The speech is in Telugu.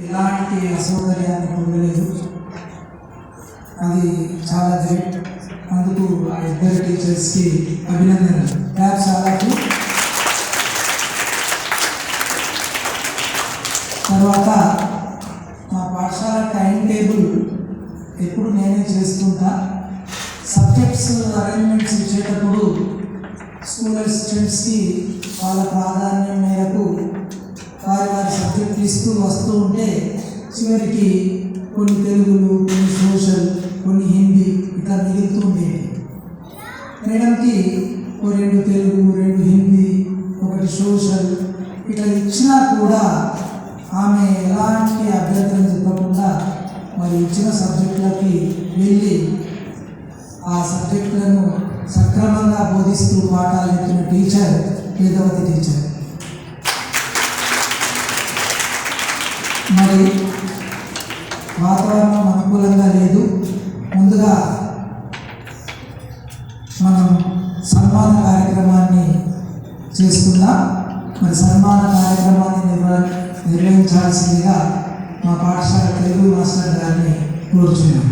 ఎలాంటి అసౌకర్యాన్ని పొందలేదు. అది చాలా గ్రేట్. అందుకు ఆ ఇద్దరు టీచర్స్కి అభినందనలు. క్లాప్స్ అలాగే. తర్వాత మా పాఠశాల టైం టేబుల్ ఎప్పుడు నేనే చేస్తుంటా. సబ్జెక్ట్స్ అరేంజ్మెంట్స్ ఇచ్చేటప్పుడు స్కూల్ అసిస్టెంట్స్కి వాళ్ళ ప్రాధాన్యం మేరకు వారి సబ్జెక్ట్ ఇస్తూ వస్తూ ఉంటే చివరికి కొన్ని తెలుగులు, కొన్ని సోషల్, కొన్ని హిందీ ఇట్లా మిగులుతూ ఉండేవి. మేడంకి 2 తెలుగు, 2 హిందీ, 1 సోషల్ ఇట్లా ఇచ్చినా కూడా ఆమె ఎలాంటి అభ్యంతరం చెప్పకుండా మరి ఇచ్చిన సబ్జెక్టులకి వెళ్ళి ఆ సబ్జెక్టులను సక్రమంగా బోధిస్తూ పాఠాలు చెప్పిన టీచర్ వేదవతి టీచర్. మరి వాతావరణం అనుకూలంగా లేదు. ముందుగా మనం సన్మాన కార్యక్రమాన్ని చేసుకుందాం. మరి సన్మాన కార్యక్రమాన్ని నిర్వహించాల్సిందిగా మా పాఠశాల తెలుగు మాస్టర్ గారిని కోరుచున్నాం.